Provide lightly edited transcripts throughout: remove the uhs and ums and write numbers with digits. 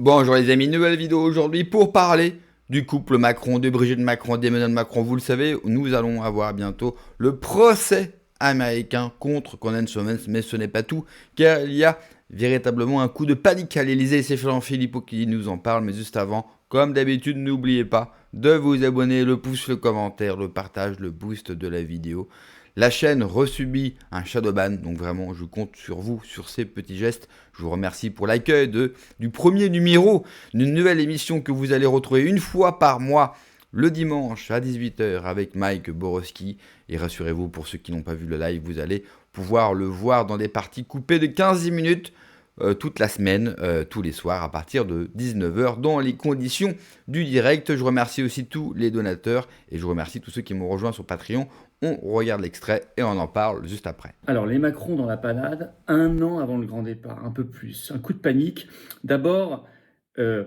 Bonjour les amis, nouvelle vidéo aujourd'hui pour parler du couple Macron, de Brigitte Macron, d'Emmanuel Macron. Vous le savez, nous allons avoir bientôt le procès américain contre Candace Owens, mais ce n'est pas tout, car il y a véritablement un coup de panique à l'Elysée. C'est Florent Philippot qui nous en parle, mais juste avant, comme d'habitude, n'oubliez pas de vous abonner, le pouce, le commentaire, le partage, le boost de la vidéo. La chaîne resubit un shadowban, donc vraiment je compte sur vous, sur ces petits gestes. Je vous remercie pour l'accueil du premier numéro d'une nouvelle émission que vous allez retrouver une fois par mois, le dimanche à 18h avec Mike Borowski. Et rassurez-vous, pour ceux qui n'ont pas vu le live, vous allez pouvoir le voir dans des parties coupées de 15 minutes toute la semaine, tous les soirs à partir de 19h dans les conditions du direct. Je remercie aussi tous les donateurs et je remercie tous ceux qui m'ont rejoint sur Patreon. On regarde l'extrait et on en parle juste après. Alors, les Macron dans la panade, 1 an avant le grand départ, un peu plus. Un coup de panique. D'abord, le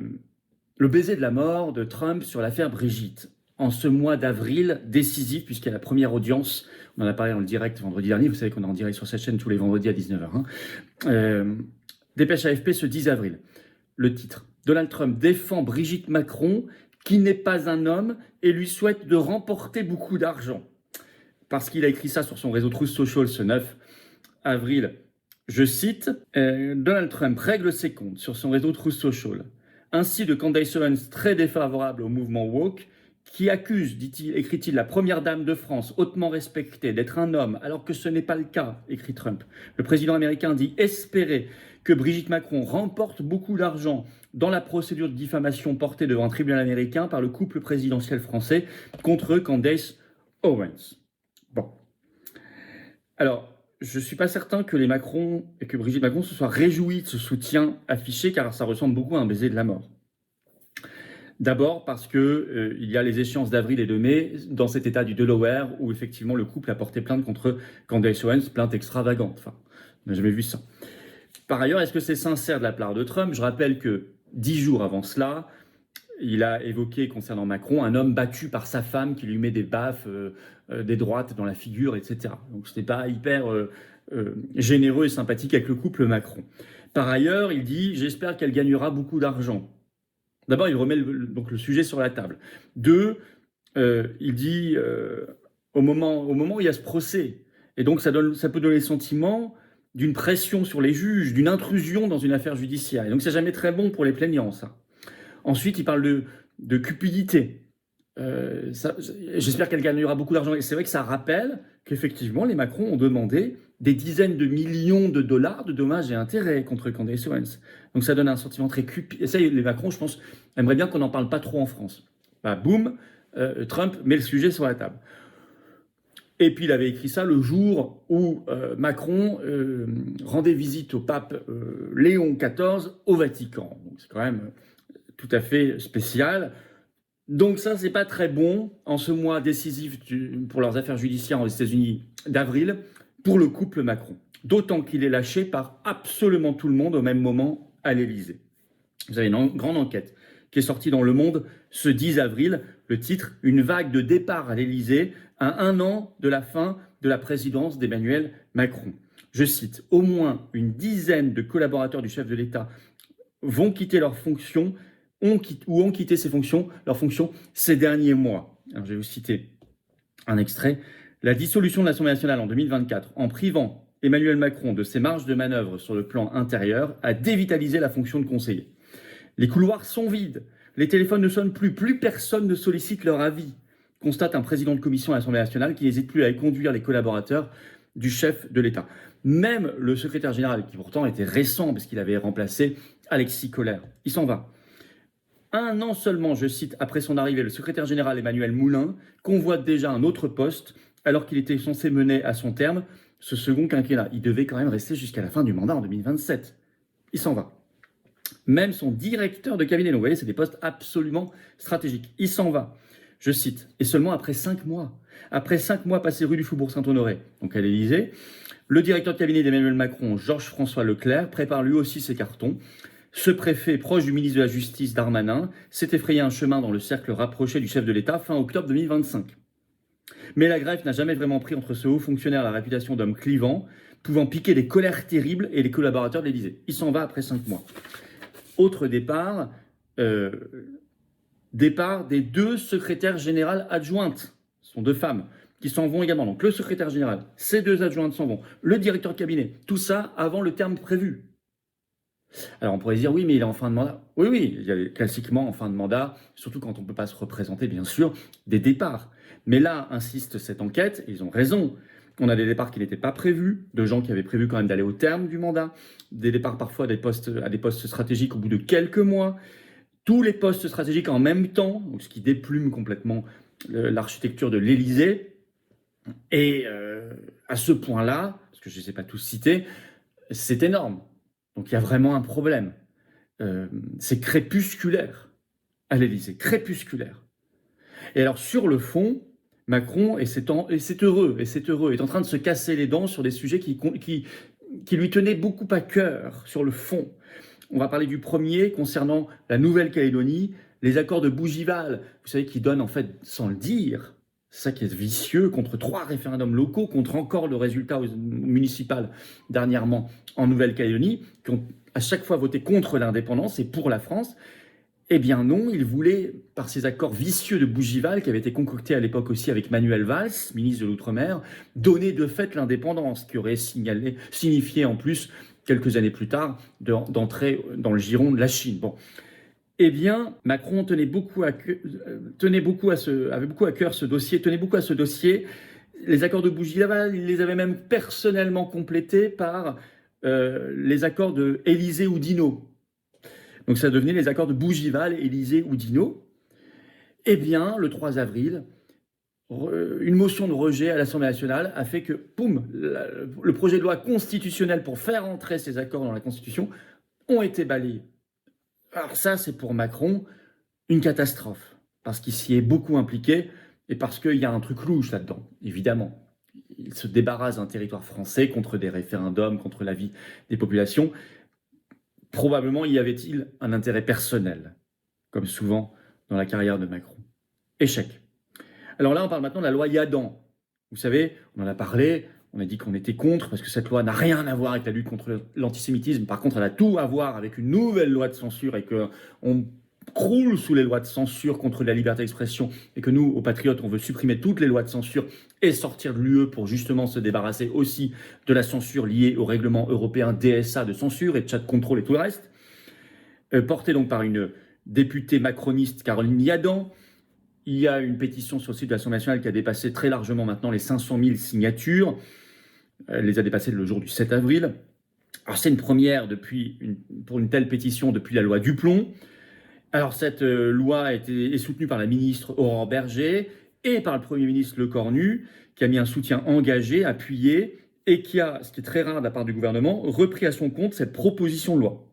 baiser de la mort de Trump sur l'affaire Brigitte. En ce mois d'avril décisif, puisqu'il y a la première audience, on en a parlé en direct vendredi dernier, vous savez qu'on est en direct sur cette chaîne tous les vendredis à 19h. Dépêche AFP ce 10 avril. Le titre, Donald Trump défend Brigitte Macron, qui n'est pas un homme, et lui souhaite de remporter beaucoup d'argent. Parce qu'il a écrit ça sur son réseau Truth Social ce 9 avril. Je cite, Donald Trump règle ses comptes sur son réseau Truth Social. Ainsi de Candace Owens, très défavorable au mouvement woke, qui accuse, dit-il, écrit-il, la première dame de France, hautement respectée, d'être un homme, alors que ce n'est pas le cas, écrit Trump. Le président américain dit espérer que Brigitte Macron remporte beaucoup d'argent dans la procédure de diffamation portée devant un tribunal américain par le couple présidentiel français contre Candace Owens. Bon. Alors, je ne suis pas certain que les Macron et que Brigitte Macron se soient réjouis de ce soutien affiché, car ça ressemble beaucoup à un baiser de la mort. D'abord parce que il y a les échéances d'avril et de mai dans cet état du Delaware où effectivement le couple a porté plainte contre Candace Owens, plainte extravagante. Enfin, on n'a jamais vu ça. Par ailleurs, est-ce que c'est sincère de la part de Trump? Je rappelle que 10 jours avant cela, il a évoqué concernant Macron un homme battu par sa femme qui lui met des baffes, des droites dans la figure, etc. Donc ce n'était pas hyper généreux et sympathique avec le couple Macron. Par ailleurs, il dit « J'espère qu'elle gagnera beaucoup d'argent ». D'abord, il remet donc le sujet sur la table. Deux, il dit au moment où il y a ce procès, et donc ça peut donner le sentiment d'une pression sur les juges, d'une intrusion dans une affaire judiciaire. Et donc c'est jamais très bon pour les plaignants, ça. Ensuite, il parle de cupidité. J'espère qu'elle gagnera beaucoup d'argent. Et c'est vrai que ça rappelle qu'effectivement, les Macron ont demandé des dizaines de millions de dollars de dommages et intérêts contre Candace Owens. Donc ça donne un sentiment très cupide. Et ça, les Macron, je pense, aimeraient bien qu'on n'en parle pas trop en France. Bah, boum, Trump met le sujet sur la table. Et puis il avait écrit ça le jour où Macron rendait visite au pape Léon XIV au Vatican. Donc c'est quand même tout à fait spécial. Donc ça, c'est pas très bon en ce mois décisif pour leurs affaires judiciaires aux États-Unis d'avril pour le couple Macron. D'autant qu'il est lâché par absolument tout le monde au même moment à l'Élysée. Vous avez une grande enquête qui est sortie dans Le Monde ce 10 avril. Le titre, Une vague de départ à l'Élysée à 1 an de la fin de la présidence d'Emmanuel Macron. Je cite, au moins une dizaine de collaborateurs du chef de l'État vont quitter leurs fonctions ont quitté leurs fonctions ces derniers mois. Alors, je vais vous citer un extrait. La dissolution de l'Assemblée nationale en 2024, en privant Emmanuel Macron de ses marges de manœuvre sur le plan intérieur, a dévitalisé la fonction de conseiller. Les couloirs sont vides, les téléphones ne sonnent plus personne ne sollicite leur avis, constate un président de commission à l'Assemblée nationale qui n'hésite plus à conduire les collaborateurs du chef de l'État. Même le secrétaire général, qui pourtant était récent parce qu'il avait remplacé Alexis Kohler, il s'en va. 1 an seulement, je cite, après son arrivée, le secrétaire général Emmanuel Moulin convoite déjà un autre poste alors qu'il était censé mener à son terme ce second quinquennat. Il devait quand même rester jusqu'à la fin du mandat en 2027. Il s'en va. Même son directeur de cabinet, donc vous voyez, c'est des postes absolument stratégiques. Il s'en va, je cite, et seulement après 5 mois. Après 5 mois passés rue du Faubourg Saint-Honoré, donc à l'Élysée, le directeur de cabinet d'Emmanuel Macron, Georges-François Leclerc, prépare lui aussi ses cartons. Ce préfet, proche du ministre de la Justice Darmanin, s'est effrayé un chemin dans le cercle rapproché du chef de l'État fin octobre 2025. Mais la greffe n'a jamais vraiment pris entre ce haut fonctionnaire la réputation d'homme clivant, pouvant piquer des colères terribles et les collaborateurs de l'Élysée. Il s'en va après 5 mois. Autre départ, euh, départ des 2 secrétaires générales adjointes, ce sont 2 femmes, qui s'en vont également. Donc le secrétaire général, ces 2 adjointes s'en vont, le directeur de cabinet, tout ça avant le terme prévu. Alors on pourrait se dire, oui, mais il est en fin de mandat. Oui, oui, il y a classiquement en fin de mandat, surtout quand on ne peut pas se représenter, bien sûr, des départs. Mais là, insiste cette enquête, et ils ont raison. On a des départs qui n'étaient pas prévus, de gens qui avaient prévu quand même d'aller au terme du mandat, des départs parfois à des postes stratégiques au bout de quelques mois, tous les postes stratégiques en même temps, donc ce qui déplume complètement l'architecture de l'Élysée. Et à ce point-là, parce que je ne les ai pas tous cités, c'est énorme. Donc il y a vraiment un problème. C'est crépusculaire à l'Élysée, crépusculaire. Et alors sur le fond, Macron, et c'est heureux, est en train de se casser les dents sur des sujets qui lui tenaient beaucoup à cœur, sur le fond. On va parler du premier concernant la Nouvelle-Calédonie, les accords de Bougival, vous savez, qui donnent en fait, sans le dire, c'est ça qui est vicieux, contre 3 référendums locaux, contre encore le résultat municipal dernièrement en Nouvelle-Calédonie, qui ont à chaque fois voté contre l'indépendance et pour la France. Eh bien non, il voulait, par ces accords vicieux de Bougival, qui avaient été concoctés à l'époque aussi avec Manuel Valls, ministre de l'Outre-mer, donner de fait l'indépendance, qui aurait signifié en plus, quelques années plus tard, d'entrer dans le giron de la Chine. Bon. Eh bien, Macron avait beaucoup à cœur ce dossier, tenait beaucoup à ce dossier. Les accords de Bougival, il les avait même personnellement complétés par les accords de Élysée-Oudinot. Donc ça devenait les accords de Bougival, Élysée-Oudinot. Eh bien, le 3 avril, une motion de rejet à l'Assemblée nationale a fait que, poum, le projet de loi constitutionnel pour faire entrer ces accords dans la Constitution ont été balayés. Alors ça, c'est pour Macron une catastrophe, parce qu'il s'y est beaucoup impliqué et parce qu'il y a un truc louche là-dedans, évidemment. Il se débarrasse d'un territoire français contre des référendums, contre la vie des populations. Probablement y avait-il un intérêt personnel, comme souvent dans la carrière de Macron. Échec. Alors là, on parle maintenant de la loi Yadan. Vous savez, on en a parlé, on a dit qu'on était contre, parce que cette loi n'a rien à voir avec la lutte contre l'antisémitisme. Par contre, elle a tout à voir avec une nouvelle loi de censure et qu'on croule sous les lois de censure contre la liberté d'expression et que nous, aux Patriotes, on veut supprimer toutes les lois de censure et sortir de l'UE pour justement se débarrasser aussi de la censure liée au règlement européen DSA de censure et de chat de contrôle et tout le reste. Portée donc par une députée macroniste, Caroline Yadan. Il y a une pétition sur le site de l'Assemblée nationale qui a dépassé très largement maintenant les 500 000 signatures. Elle les a dépassées le jour du 7 avril. Alors c'est une première pour une telle pétition depuis la loi Duplon. Alors cette loi est soutenue par la ministre Aurore Berger et par le Premier ministre Lecornu, qui a mis un soutien engagé, appuyé, et qui a, ce qui est très rare de la part du gouvernement, repris à son compte cette proposition de loi.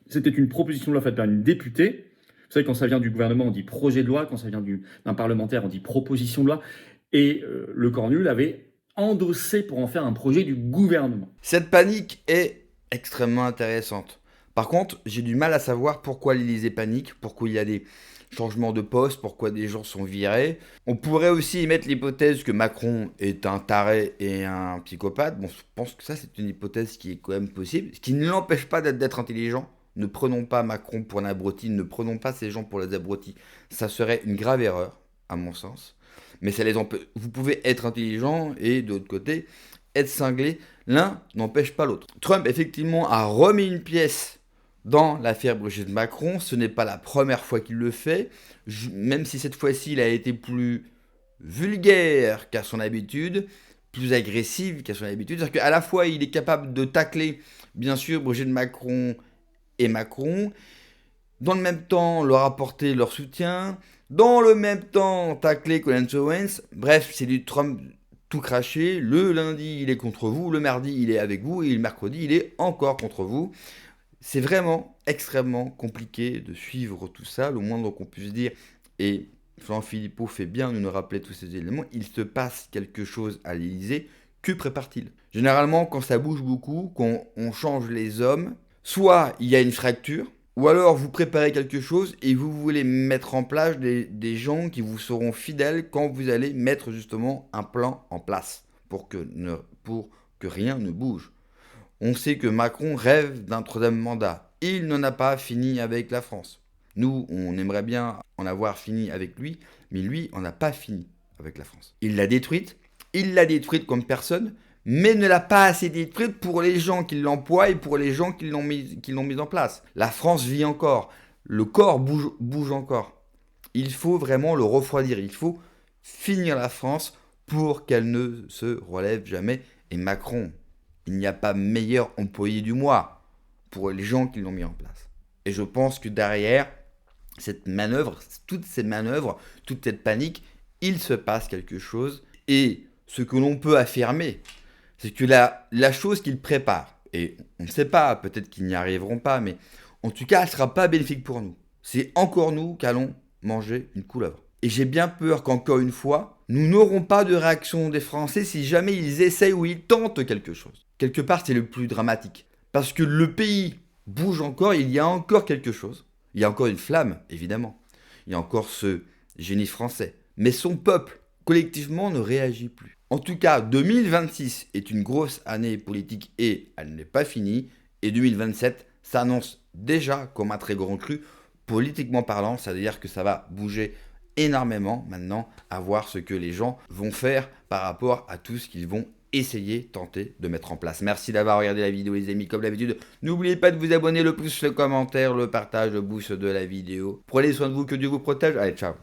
C'était une proposition de loi faite par une députée. Vous savez, quand ça vient du gouvernement, on dit projet de loi, quand ça vient d'un parlementaire, on dit proposition de loi. Et Lecornu l'avait endossé pour en faire un projet du gouvernement. Cette panique est extrêmement intéressante. Par contre, j'ai du mal à savoir pourquoi l'Élysée panique, pourquoi il y a des changements de poste, pourquoi des gens sont virés. On pourrait aussi émettre l'hypothèse que Macron est un taré et un psychopathe. Bon, je pense que ça, c'est une hypothèse qui est quand même possible, ce qui ne l'empêche pas d'être intelligent. Ne prenons pas Macron pour un abruti, ne prenons pas ces gens pour les abrutis. Ça serait une grave erreur, à mon sens. Mais ça les empêche. Vous pouvez être intelligent et de l'autre côté, être cinglé. L'un n'empêche pas l'autre. Trump, effectivement, a remis une pièce dans l'affaire Brigitte Macron. Ce n'est pas la première fois qu'il le fait. Même si cette fois-ci, il a été plus vulgaire qu'à son habitude, plus agressif qu'à son habitude. C'est-à-dire qu'à la fois, il est capable de tacler, bien sûr, Brigitte Macron et Macron, dans le même temps leur apporter leur soutien, dans le même temps tacler Colin Owens. Bref, c'est du Trump tout craché. Le lundi, il est contre vous, le mardi, il est avec vous, et le mercredi, il est encore contre vous. C'est vraiment extrêmement compliqué de suivre tout ça, le moindre qu'on puisse dire. Et Jean-Philippe fait bien de nous rappeler tous ces éléments. Il se passe quelque chose à l'Élysée. Que prépare-t-il ? Généralement, quand ça bouge beaucoup, quand on change les hommes, soit il y a une fracture, ou alors vous préparez quelque chose et vous voulez mettre en place des gens qui vous seront fidèles quand vous allez mettre justement un plan en place pour que rien ne bouge. On sait que Macron rêve d'un troisième mandat. il n'en a pas fini avec la France. Nous, on aimerait bien en avoir fini avec lui, mais lui, on n'a pas fini avec la France. Il l'a détruite comme personne, mais ne l'a pas assez détruite pour les gens qui l'emploient et pour les gens qui l'ont mis en place. La France vit encore, le corps bouge encore. Il faut vraiment le refroidir, il faut finir la France pour qu'elle ne se relève jamais. Et Macron, il n'y a pas meilleur employé du mois pour les gens qui l'ont mis en place. Et je pense que derrière cette manœuvre, toutes ces manœuvres, toute cette panique, il se passe quelque chose. Et ce que l'on peut affirmer, c'est que la chose qu'ils préparent, et on ne sait pas, peut-être qu'ils n'y arriveront pas, mais en tout cas, elle ne sera pas bénéfique pour nous. C'est encore nous qu'allons manger une couleuvre. Et j'ai bien peur qu'encore une fois, nous n'aurons pas de réaction des Français si jamais ils essayent ou ils tentent quelque chose. Quelque part, c'est le plus dramatique. Parce que le pays bouge encore, il y a encore quelque chose. Il y a encore une flamme, évidemment. Il y a encore ce génie français. Mais son peuple, collectivement, ne réagit plus. En tout cas, 2026 est une grosse année politique et elle n'est pas finie. Et 2027 s'annonce déjà comme un très grand cru, politiquement parlant, c'est-à-dire que ça va bouger énormément maintenant à voir ce que les gens vont faire par rapport à tout ce qu'ils vont essayer, tenter de mettre en place. Merci d'avoir regardé la vidéo les amis, comme d'habitude. N'oubliez pas de vous abonner, le pouce, le commentaire, le partage, le boost de la vidéo. Prenez soin de vous, que Dieu vous protège. Allez, ciao.